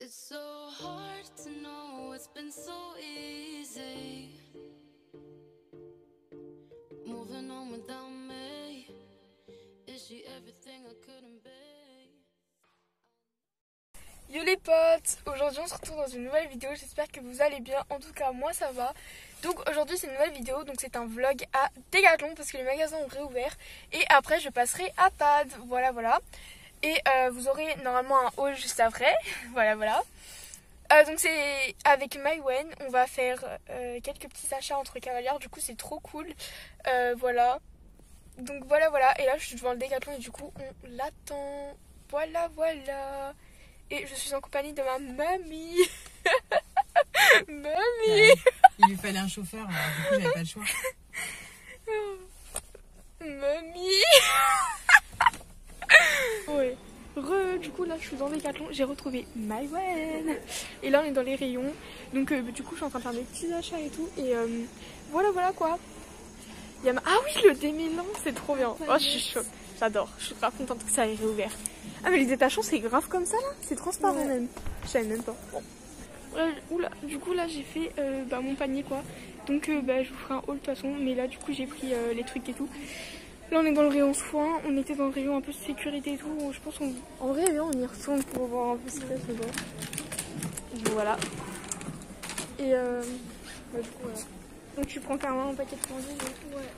It's so hard to know, it's been so easy moving on without me. Is she everything I couldn't be? Yo les potes, aujourd'hui on se retrouve dans une nouvelle vidéo, j'espère que vous allez bien, en tout cas moi ça va. Donc aujourd'hui c'est une nouvelle vidéo, donc c'est un vlog à Decathlon parce que les magasins ont réouvert. Et après je passerai à Pad, voilà. Et vous aurez normalement un haul juste après, voilà. Donc c'est avec Mywen, on va faire quelques petits achats entre cavalières, du coup c'est trop cool, voilà. Donc voilà, et là je suis devant le Decathlon et du coup on l'attend, voilà. Et je suis en compagnie de ma mamie. Mamie. Il lui fallait un chauffeur, alors du coup j'avais pas le choix. Mamie. Ouais. Du coup là je suis dans Decathlon, j'ai retrouvé Mywen. Et là on est dans les rayons. Donc du coup je suis en train de faire mes petits achats et tout. Et voilà quoi. Ah oui, le démêlant, c'est trop bien. Oh je suis chaude, j'adore. Je suis pas contente que ça ait réouvert. Ah mais les détachants c'est grave comme ça là, c'est transparent même. Je savais même pas. Bon. Oula, du coup là j'ai fait mon panier quoi. Donc je vous ferai un haul de toute façon. Mais là du coup j'ai pris les trucs et tout. Là on est dans le rayon soins, on était dans le rayon un peu sécurité et tout. Je pense en vrai on y retourne pour voir un peu ce qu'il y a dedans. Voilà. Et du coup voilà. Donc tu prends carrément un paquet de candles et tout. Ouais.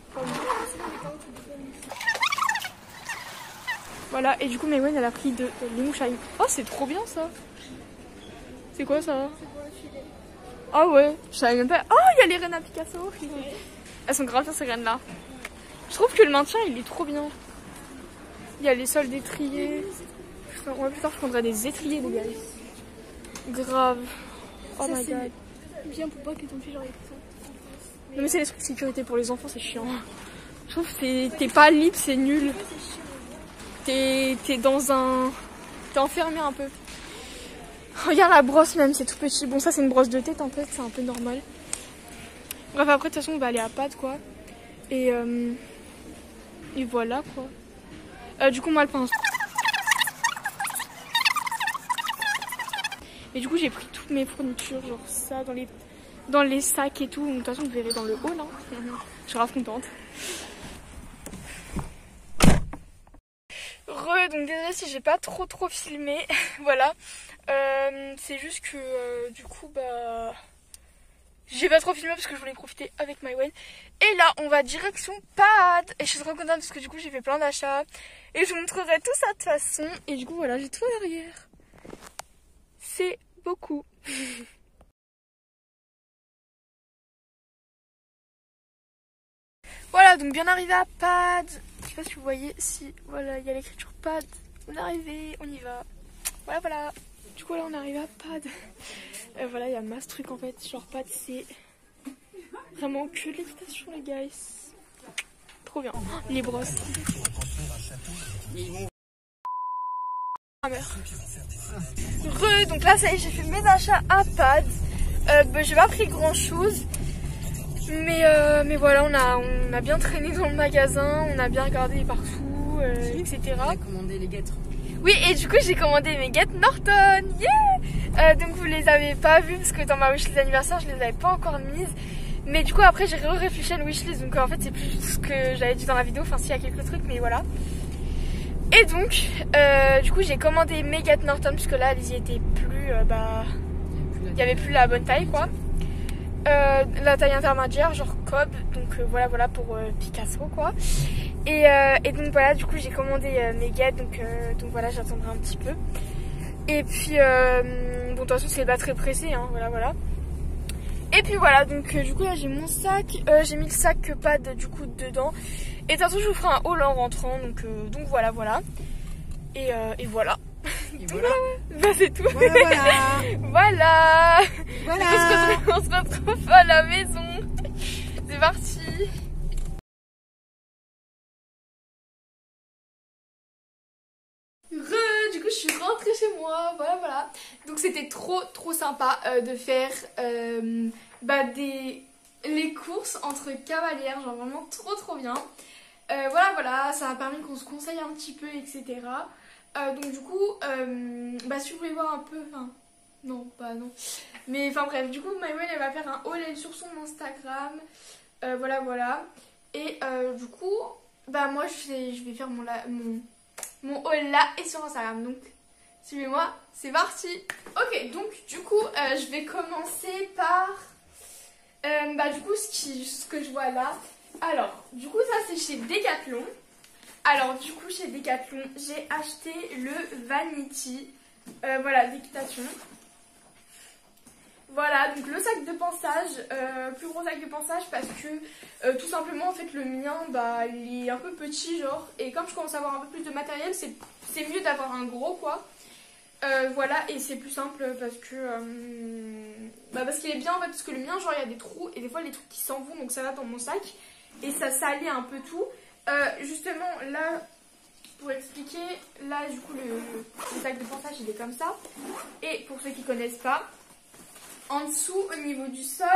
Voilà, et du coup Mywen elle a pris les mouches à huile. Oh c'est trop bien ça. C'est quoi ça? Ah ouais, je savais même pas. Oh il y a les rennes à Picasso. Elles sont grave bien ces rennes là. Je trouve que le maintien il est trop bien. Il y a les sols d'étrier. Putain, plus tard je prendrais des étriers les gars. Grave. Oh my god. Bien pour pas que ton fils genre ça. Non mais c'est les trucs de sécurité pour les enfants, c'est chiant. Je trouve que t'es pas libre, c'est nul. T'es enfermé un peu. Regarde la brosse même, c'est tout petit. Bon ça c'est une brosse de tête en fait, c'est un peu normal. Bref après de toute façon on va aller à Pad quoi. Et voilà quoi. Du coup moi le pince. Et du coup j'ai pris toutes mes fournitures, genre ça dans les sacs et tout. De toute façon vous verrez dans le haul. Je suis grave contente. Donc désolée si j'ai pas trop filmé. Voilà. C'est juste que du coup j'ai pas trop filmé parce que je voulais profiter avec Mywen. Et là on va direction Pad. Et je suis trop contente parce que du coup j'ai fait plein d'achats. Et je vous montrerai tout ça de toute façon. Et du coup voilà, j'ai tout derrière. C'est beaucoup. Voilà, donc bien arrivé à Pad. Je sais pas si vous voyez, si voilà, il y a l'écriture Pad. On est arrivé, on y va. Voilà. Du coup là on est arrivé à Pad. Voilà, il y a masse truc en fait. Genre Pad c'est vraiment que l'équitation les guys. Trop bien. Les brosses. Donc là ça y est, j'ai fait mes achats à Pad. J'ai pas pris grand chose. Mais voilà, on a bien traîné dans le magasin, on a bien regardé partout, etc. On a commandé les guêtres. Oui, et du coup j'ai commandé mes guêtres Norton, yeah. Donc vous les avez pas vues parce que dans ma wishlist d'anniversaire je les avais pas encore mises. Mais du coup après j'ai réfléchi à une wishlist, donc en fait c'est plus ce que j'avais dit dans la vidéo, enfin s'il y a quelques trucs, mais voilà. Et donc du coup j'ai commandé mes guêtres Norton puisque là elles y étaient plus, il y avait plus la bonne taille quoi. La taille intermédiaire genre Cobb, donc voilà pour Picasso quoi. Et donc voilà, du coup j'ai commandé mes guêtres, donc voilà, j'attendrai un petit peu. Et puis bon de toute façon c'est pas très pressé hein, voilà. Et puis voilà, donc du coup là j'ai mon sac, j'ai mis le sac Pad du coup dedans. Et de toute façon je vous ferai un haul en rentrant, donc voilà. Et voilà. Et voilà. C'est tout. Voilà. On se retrouve à la maison. C'est parti. Du coup je suis rentrée chez moi, voilà. Donc c'était trop sympa de faire les courses entre cavalières, genre vraiment trop bien. Voilà, ça a permis qu'on se conseille un petit peu, etc. Donc du coup, si vous voulez voir un peu, Non, pas non. Mais enfin bref, du coup, Maëwen, elle va faire un haul elle, sur son Instagram. Voilà. Et du coup, bah moi, je vais faire mon haul là et sur Instagram. Donc, suivez-moi, c'est parti. Ok, donc du coup, je vais commencer par du coup ce que je vois là. Alors, du coup, ça c'est chez Decathlon. Alors, du coup, chez Decathlon, j'ai acheté le Vanity. Voilà, Decathlon. Voilà, donc le sac de pansage, plus gros sac de pansage parce que tout simplement en fait le mien bah il est un peu petit genre et comme je commence à avoir un peu plus de matériel c'est mieux d'avoir un gros quoi. Voilà et c'est plus simple parce que parce qu'il est bien en fait parce que le mien genre il y a des trous et des fois les trucs qui s'en vont donc ça va dans mon sac et ça salit un peu tout. Justement là pour expliquer, là du coup le sac de pansage il est comme ça et pour ceux qui connaissent pas, en dessous au niveau du sol,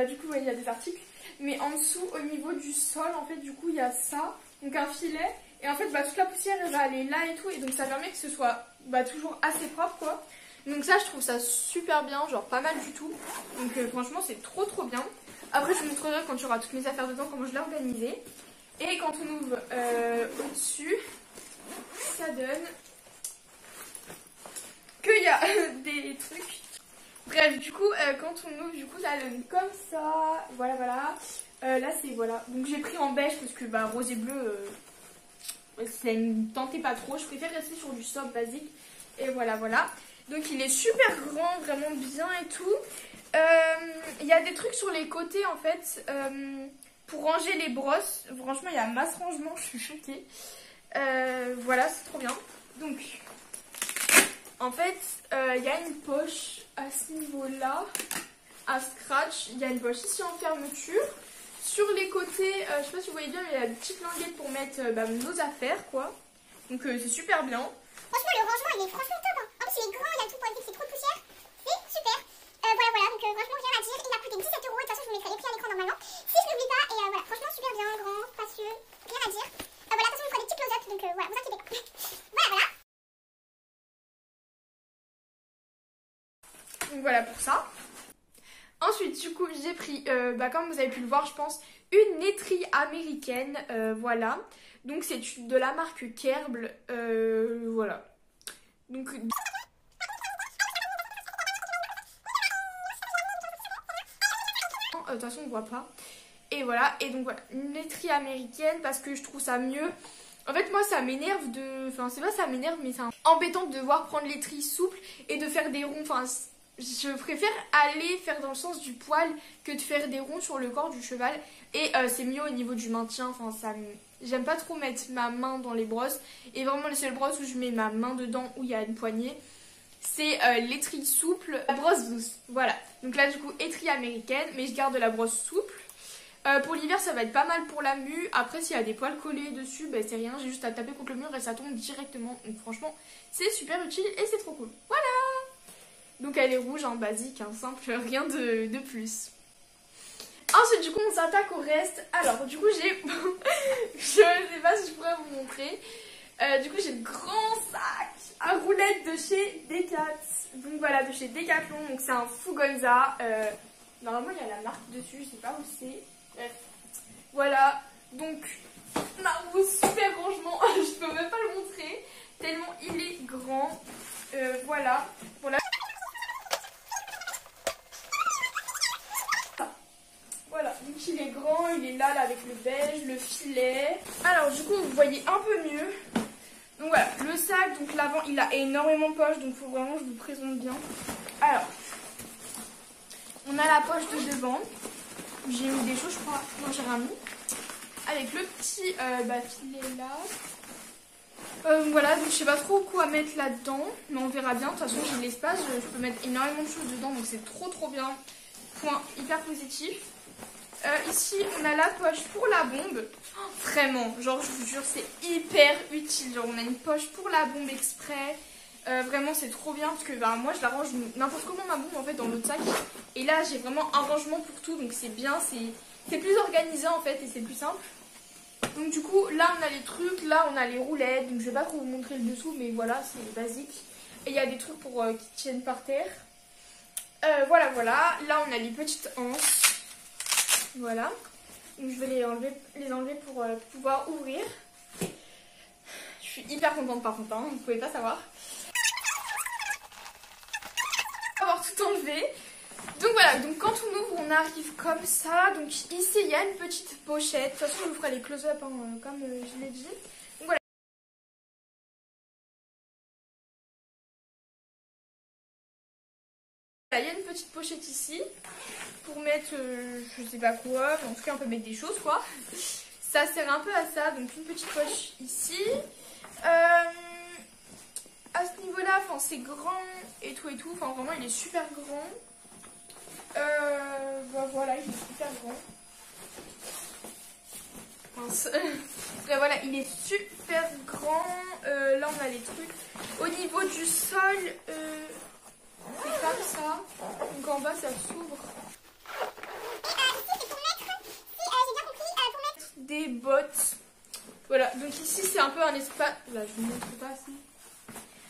du coup il y a des articles, mais en dessous au niveau du sol en fait du coup il y a ça, donc un filet et en fait toute la poussière elle va aller là et tout et donc ça permet que ce soit toujours assez propre quoi. Donc ça je trouve ça super bien, genre pas mal du tout, donc franchement c'est trop bien. Après je vous montrerai quand tu auras toutes mes affaires dedans comment je l'ai organisé. Et quand on ouvre au-dessus, ça donne qu'il y a des trucs. Bref, du coup, quand on ouvre, du coup, ça donne comme ça. Voilà. Là, c'est voilà. Donc j'ai pris en beige parce que rose et bleu, ça ne me tentait pas trop. Je préfère rester sur du sobre basique. Et voilà. Donc il est super grand, vraiment bien et tout. Il y a des trucs sur les côtés en fait. Pour ranger les brosses, franchement il y a masse rangement, je suis choquée. Voilà, c'est trop bien. Donc, en fait, il y a une poche à ce niveau-là, à scratch. Il y a une poche ici en fermeture. Sur les côtés, je sais pas si vous voyez bien, mais il y a des petites languettes pour mettre nos affaires, quoi. Donc c'est super bien. Franchement, le rangement il est franchement top. Hein. En plus, il est grand, il y a tout pour éviter que c'est trop de poussière. C'est super. Voilà, donc franchement, rien à dire. Il a coûté 17 €. Et de toute façon, je vous mettrai les prix à l'écran normalement. Si je n'oublie pas, et voilà, franchement, super bien, grand, spacieux, rien à dire. Voilà, attention, il faut des petits close-up, donc voilà, vous inquiétez pas. Voilà. Donc voilà pour ça. Ensuite, du coup, j'ai pris, comme vous avez pu le voir, je pense, une laiterie américaine. Voilà. Donc c'est de la marque Kerble. Voilà. Donc... De toute façon on voit pas. Et voilà, donc voilà, une laiterie américaine parce que je trouve ça mieux. En fait moi ça m'énerve de... Enfin c'est pas ça m'énerve mais c'est embêtant de devoir prendre laiterie souple et de faire des ronds. Enfin je préfère aller faire dans le sens du poil que de faire des ronds sur le corps du cheval. Et c'est mieux au niveau du maintien. Enfin j'aime pas trop mettre ma main dans les brosses. Et vraiment les seules brosses où je mets ma main dedans où il y a une poignée, c'est l'étrie souple, la brosse douce. Voilà. Donc là du coup étrie américaine, mais je garde la brosse souple. Pour l'hiver ça va être pas mal pour la mue. Après s'il y a des poils collés dessus, c'est rien, j'ai juste à taper contre le mur et ça tombe directement. Donc franchement c'est super utile et c'est trop cool. Voilà. Donc elle est rouge, basique, simple, rien de plus. Ensuite du coup on s'attaque au reste. Alors du coup j'ai... je sais pas si je pourrais vous montrer. Du coup j'ai le grand sac à roulettes de chez Decathlon. Donc voilà, de chez Decathlon. Donc c'est un Fugonza. Normalement il y a la marque dessus, je sais pas où c'est. Bref. Voilà. Donc ma housse, super rangement. Je peux même pas le montrer tellement il est grand. Voilà. Voilà, donc il est grand, il est là avec le beige, le filet. Alors du coup vous voyez un peu mieux. Donc voilà, le sac, donc l'avant il a énormément de poches, donc il faut vraiment que je vous présente bien. Alors, on a la poche de devant. J'ai mis des choses, je crois, non j'ai rien mis. Avec le petit filet là. Voilà, donc je sais pas trop quoi mettre là-dedans, mais on verra bien. De toute façon j'ai l'espace, je peux mettre énormément de choses dedans, donc c'est trop bien. Point hyper positif. Ici on a la poche pour la bombe. Vraiment, genre je vous jure c'est hyper utile. Genre on a une poche pour la bombe exprès. Vraiment c'est trop bien parce que moi je la range n'importe comment ma bombe en fait dans l'autre sac. Et là j'ai vraiment un rangement pour tout, donc c'est bien, c'est plus organisé en fait et c'est plus simple. Donc du coup là on a les trucs, là on a les roulettes, donc je vais pas trop vous montrer le dessous mais voilà c'est basique. Et il y a des trucs pour qui tiennent par terre. Voilà. Là, on a les petites anses. Voilà. Donc, je vais les enlever pour pouvoir ouvrir. Je suis hyper contente par contre, hein, vous pouvez pas savoir. Avoir tout enlevé. Donc voilà, donc quand on ouvre, on arrive comme ça. Donc ici, il y a une petite pochette. De toute façon, je vous ferai les close-up hein, comme je l'ai dit. Donc voilà. Il y a une petite pochette ici pour mettre, je sais pas quoi, mais en tout cas on peut mettre des choses quoi. Ça sert un peu à ça, donc une petite poche ici. À ce niveau-là, enfin c'est grand et tout, enfin vraiment il est super grand. Bah voilà, il est super grand. Là voilà, il est super grand. Là on a les trucs. Au niveau du sol, c'est comme ça. Donc en bas ça s'ouvre. Des bottes. Voilà, donc ici c'est un peu un espace. Là je vous montre pas ça.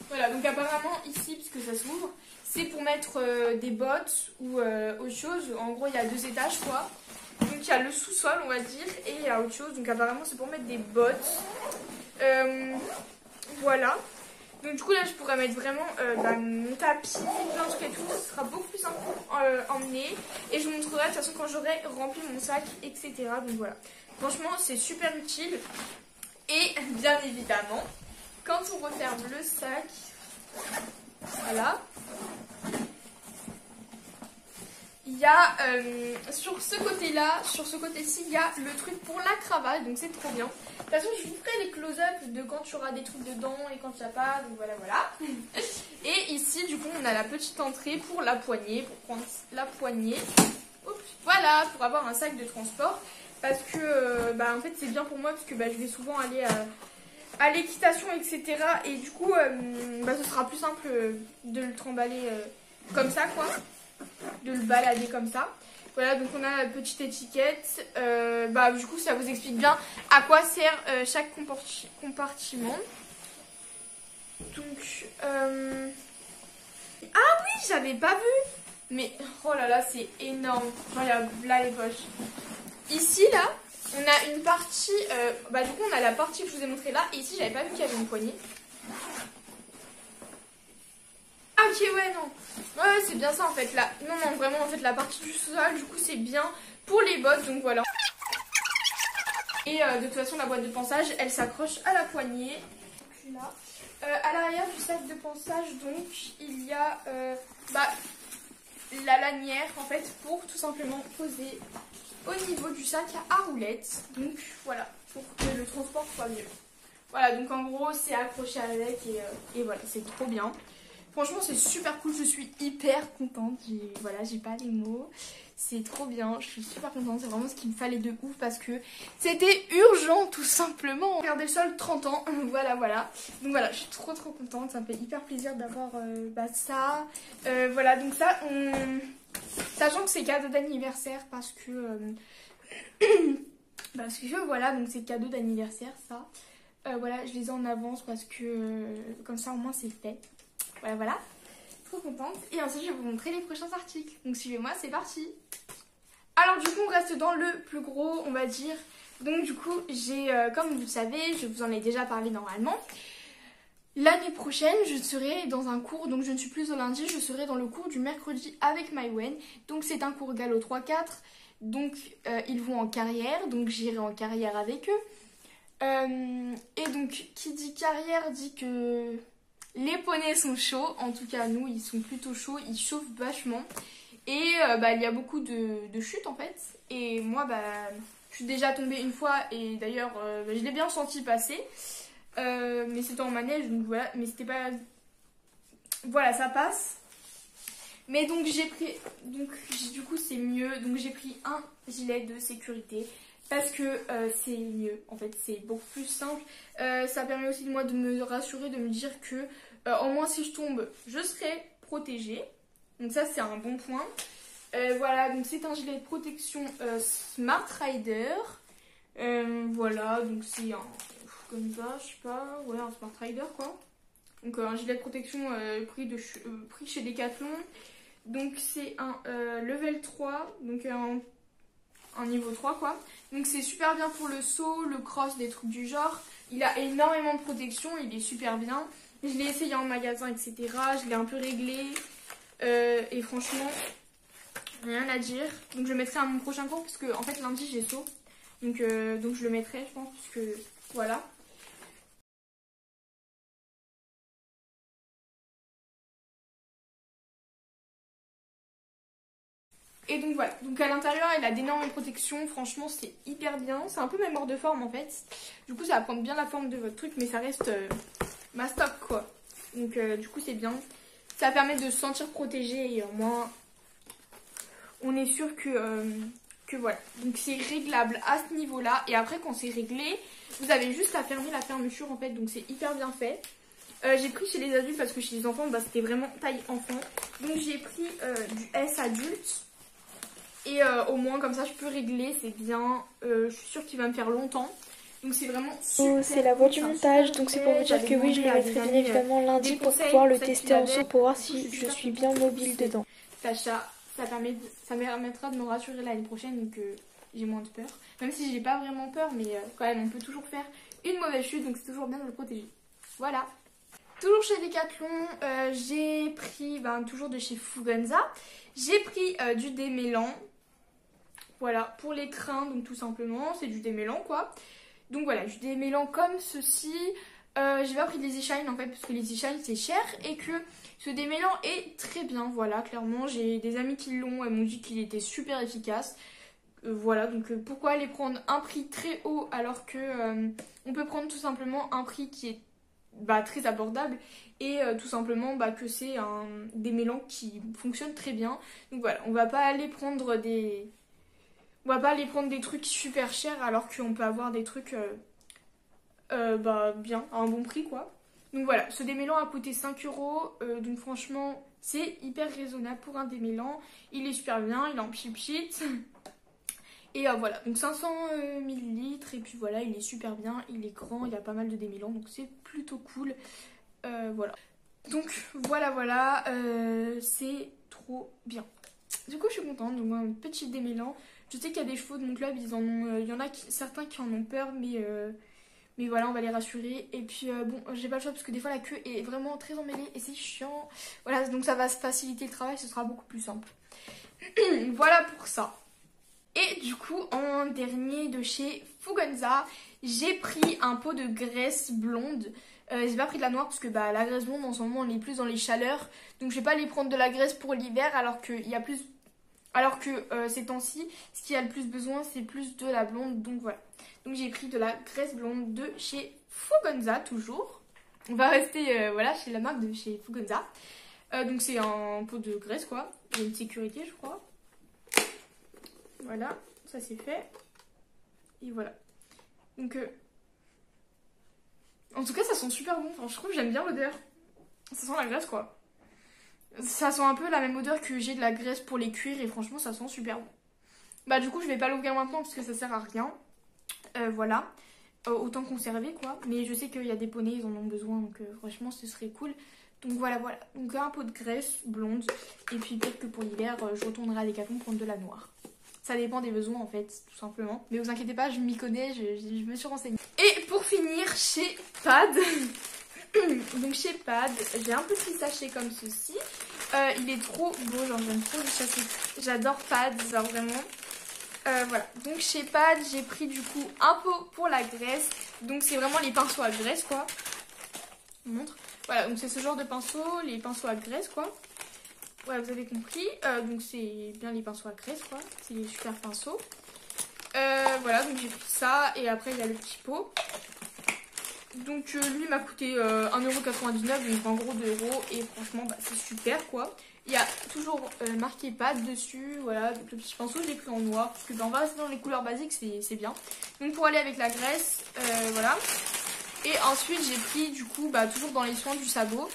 Voilà, donc apparemment ici, puisque ça s'ouvre, c'est pour mettre des bottes ou autre chose. En gros il y a 2 étages quoi. Donc il y a le sous-sol on va dire et il y a autre chose. Donc apparemment c'est pour mettre des bottes. Voilà. Donc du coup là je pourrais mettre vraiment mon tapis, plein de trucs et tout. Ce sera beaucoup plus simple pour emmener. Et je vous montrerai de toute façon quand j'aurai rempli mon sac, etc. Donc voilà. Franchement c'est super utile. Et bien évidemment, quand on referme le sac, voilà. Il y a sur ce côté-là, sur ce côté-ci, il y a le truc pour la cravate, donc c'est trop bien. De toute façon, je vous ferai les close-up de quand il y aura des trucs dedans et quand il n'y a pas, donc voilà, voilà. Et ici, du coup, on a la petite entrée pour la poignée, pour prendre la poignée. Oups, voilà, pour avoir un sac de transport. Parce que, en fait, c'est bien pour moi, parce que je vais souvent aller à l'équitation, etc. Et du coup, ce sera plus simple de le trimballer comme ça, quoi. De le balader comme ça. Voilà, donc on a la petite étiquette. Du coup, ça vous explique bien à quoi sert chaque compartiment. Donc, ah oui, j'avais pas vu. Mais, oh là là, c'est énorme. Regarde, là les poches. Ici, là, on a une partie... du coup, on a la partie que je vous ai montrée là. Et ici, j'avais pas vu qu'il y avait une poignée. Ah ok, ouais, non. Ouais, c'est bien ça en fait. Là. Non, vraiment, en fait, la partie du sol, du coup, c'est bien pour les bottes. Donc voilà. Et de toute façon, la boîte de pansage, elle s'accroche à la poignée. Puis là. À l'arrière du sac de pansage, donc, il y a la lanière, en fait, pour tout simplement poser au niveau du sac à roulettes. Donc, voilà, pour que le transport soit mieux. Voilà, donc en gros, c'est accroché avec et voilà, c'est trop bien. Franchement, c'est super cool, je suis hyper contente. J'ai pas les mots. C'est trop bien, je suis super contente. C'est vraiment ce qu'il me fallait de ouf parce que c'était urgent, tout simplement. Regardez le sol, 30 ans. Voilà. Donc voilà, je suis trop contente. Ça me fait hyper plaisir d'avoir ça. Voilà, donc ça, sachant que c'est cadeau d'anniversaire parce que... voilà, donc c'est cadeau d'anniversaire, ça. Voilà, je les ai en avance parce que comme ça, au moins, c'est fait. Voilà, trop contente. Et ensuite je vais vous montrer les prochains articles. Donc suivez-moi, c'est parti. Alors du coup on reste dans le plus gros, on va dire. Donc du coup j'ai, comme vous le savez, je vous en ai déjà parlé normalement. L'année prochaine je serai dans un cours, donc je ne suis plus au lundi, je serai dans le cours du mercredi avec Mywen. Donc c'est un cours galop 3-4. Donc ils vont en carrière, donc j'irai en carrière avec eux. Et donc qui dit carrière dit que... les poneys sont chauds, en tout cas nous ils sont plutôt chauds, ils chauffent vachement. Et il y a beaucoup de chutes en fait. Et moi je suis déjà tombée une fois et d'ailleurs je l'ai bien senti passer. Mais c'était en manège donc voilà, mais c'était pas... Voilà, ça passe. Mais donc j'ai pris, du coup c'est mieux, donc j'ai pris un gilet de sécurité. Parce que c'est mieux, en fait, c'est beaucoup plus simple. Ça permet aussi de moi de me rassurer, de me dire que au moins si je tombe, je serai protégée. Donc ça c'est un bon point. Voilà, donc c'est un gilet de protection Smart Rider. Voilà, donc c'est un... comme ça, je sais pas, ouais, un Smart Rider quoi. Donc un gilet de protection pris chez Decathlon. Donc c'est un level 3, donc un niveau 3 quoi. Donc c'est super bien pour le saut, le cross, des trucs du genre. Il a énormément de protection, il est super bien. Je l'ai essayé en magasin, etc. Je l'ai un peu réglé. Et franchement, rien à dire. Donc je le mettrai à mon prochain cours parce que en fait lundi j'ai saut. Donc je le mettrai je pense parce que voilà. Et donc voilà, donc à l'intérieur il a d'énormes protections, franchement c'est hyper bien, c'est un peu même hors de forme en fait. Du coup ça va prendre bien la forme de votre truc mais ça reste mastoc quoi. Donc du coup c'est bien, ça va permettre de se sentir protégé et au moins on est sûr que voilà. Donc c'est réglable à ce niveau là et après quand c'est réglé, vous avez juste à fermer la fermeture en fait, donc c'est hyper bien fait. J'ai pris chez les adultes parce que chez les enfants bah, c'était vraiment taille enfant. Donc j'ai pris du S adulte. Et au moins comme ça je peux régler, c'est bien, je suis sûre qu'il va me faire longtemps. Donc c'est vraiment super. Oh, c'est la voie du montage, donc c'est pour vous dire que oui, je le mettrai bien évidemment lundi pour pouvoir le tester en saut pour voir si je suis bien mobile dedans. Sacha, ça permettra de me rassurer l'année prochaine, donc j'ai moins de peur. Même si j'ai pas vraiment peur, mais quand même on peut toujours faire une mauvaise chute, donc c'est toujours bien de le protéger. Voilà. Toujours chez Decathlon, j'ai pris, toujours de chez Fugenza, j'ai pris du démêlant. Voilà, pour les crins, donc tout simplement, c'est du démêlant quoi. Donc voilà, du démêlant comme ceci. J'ai pas pris des e-shine en fait, parce que les e-shine c'est cher et que ce démêlant est très bien. Voilà, clairement, j'ai des amis qui l'ont, elles m'ont dit qu'il était super efficace. Voilà, donc pourquoi aller prendre un prix très haut alors que on peut prendre tout simplement un prix qui est très abordable et tout simplement que c'est un démêlant qui fonctionne très bien. Donc voilà, on va pas aller prendre des trucs super chers alors qu'on peut avoir des trucs bien, à un bon prix quoi. Donc voilà, ce démêlant a coûté 5 €, donc franchement c'est hyper raisonnable pour un démêlant. Il est super bien, il est en pchit. Et voilà, donc 500 ml et puis voilà, il est super bien, il est grand, il y a pas mal de démêlants, donc c'est plutôt cool. Voilà. Donc voilà, c'est trop bien. Du coup je suis contente, donc un petit démêlant. Je sais qu'il y a des chevaux de mon club, il y en a certains qui en ont peur, mais voilà, on va les rassurer. Et puis bon, j'ai pas le choix parce que des fois la queue est vraiment très emmêlée et c'est chiant. Voilà, donc ça va se faciliter le travail, ce sera beaucoup plus simple. Voilà pour ça. Et du coup, en dernier de chez Fugenza, j'ai pris un pot de graisse blonde. J'ai pas pris de la noire parce que la graisse blonde en ce moment on est plus dans les chaleurs. Donc je vais pas aller prendre de la graisse pour l'hiver alors que ces temps-ci, ce qu'il y a le plus besoin c'est plus de la blonde. Donc voilà. Donc j'ai pris de la graisse blonde de chez Fugenza toujours. On va rester voilà, chez la marque de chez Fugenza. Donc c'est un pot de graisse quoi. Il y a une sécurité je crois. Voilà, ça c'est fait. Et voilà. Donc, en tout cas, ça sent super bon. Enfin, je trouve que j'aime bien l'odeur. Ça sent la graisse, quoi. Ça sent un peu la même odeur que j'ai de la graisse pour les cuirs. Et franchement, ça sent super bon. Du coup, je vais pas l'ouvrir maintenant parce que ça sert à rien. Voilà. Autant conserver, quoi. Mais je sais qu'il y a des poneys, ils en ont besoin. Donc, franchement, ce serait cool. Donc voilà. Donc, un pot de graisse blonde. Et puis, peut-être que pour l'hiver, je retournerai à Decathlon prendre de la noire. Ça dépend des besoins en fait, tout simplement. Mais vous inquiétez pas, je m'y connais, je me suis renseignée. Et pour finir, chez Pad. Donc chez Pad, j'ai un petit sachet comme ceci. Il est trop beau, genre j'aime trop le sachet. J'adore Pad, genre vraiment. Voilà, donc chez Pad, j'ai pris du coup un pot pour la graisse. Donc c'est vraiment les pinceaux à graisse quoi. Je vous montre. Voilà, donc c'est ce genre de pinceau, les pinceaux à graisse quoi. Ouais, vous avez compris. Donc c'est bien les pinceaux à graisse quoi. C'est les super pinceaux. Voilà, donc j'ai pris ça. Et après il y a le petit pot. Donc lui m'a coûté 1,99 €. Donc en gros 2 €. Et franchement c'est super quoi. Il y a toujours marqué Pad dessus. Voilà, donc le petit pinceau je l'ai pris en noir. Parce que on va rester dans les couleurs basiques, c'est bien. Donc pour aller avec la graisse, voilà. Et ensuite j'ai pris du coup toujours dans les soins du sabot.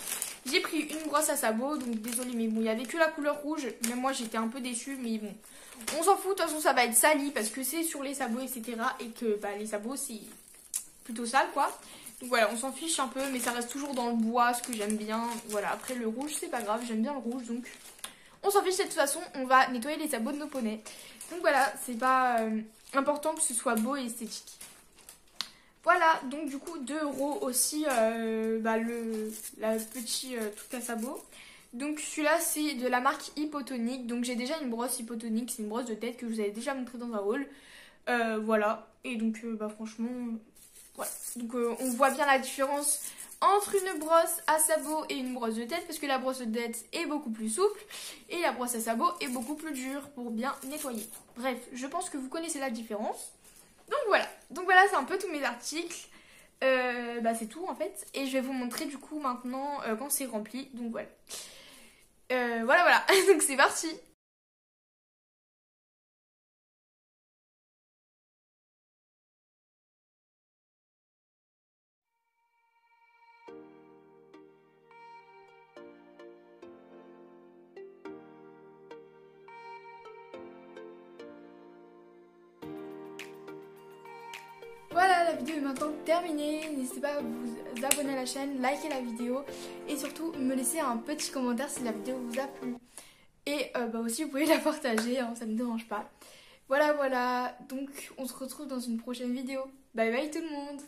J'ai pris une brosse à sabot, donc désolé mais bon, il n'y avait que la couleur rouge. Même moi j'étais un peu déçue, mais bon, on s'en fout, de toute façon ça va être sali parce que c'est sur les sabots, etc. Et que les sabots c'est plutôt sale quoi. Donc voilà, on s'en fiche un peu, mais ça reste toujours dans le bois, ce que j'aime bien. Voilà, après le rouge c'est pas grave, j'aime bien le rouge, donc on s'en fiche de toute façon, on va nettoyer les sabots de nos poneys. Donc voilà, c'est pas important que ce soit beau et esthétique. Voilà, donc du coup 2 € aussi la petite truc à sabot. Donc celui-là c'est de la marque Hypotonic. Donc j'ai déjà une brosse Hypotonic, c'est une brosse de tête que je vous avais déjà montré dans un haul. Voilà, et donc franchement, voilà. Donc on voit bien la différence entre une brosse à sabot et une brosse de tête, parce que la brosse de tête est beaucoup plus souple et la brosse à sabot est beaucoup plus dure pour bien nettoyer. Bref, je pense que vous connaissez la différence. Donc voilà, c'est un peu tous mes articles. C'est tout en fait. Et je vais vous montrer du coup maintenant quand c'est rempli. Donc voilà. Voilà. Donc c'est parti. Voilà, la vidéo est maintenant terminée. N'hésitez pas à vous abonner à la chaîne, liker la vidéo et surtout me laisser un petit commentaire si la vidéo vous a plu. Et aussi vous pouvez la partager, hein, ça ne me dérange pas. Voilà, donc on se retrouve dans une prochaine vidéo. Bye bye tout le monde.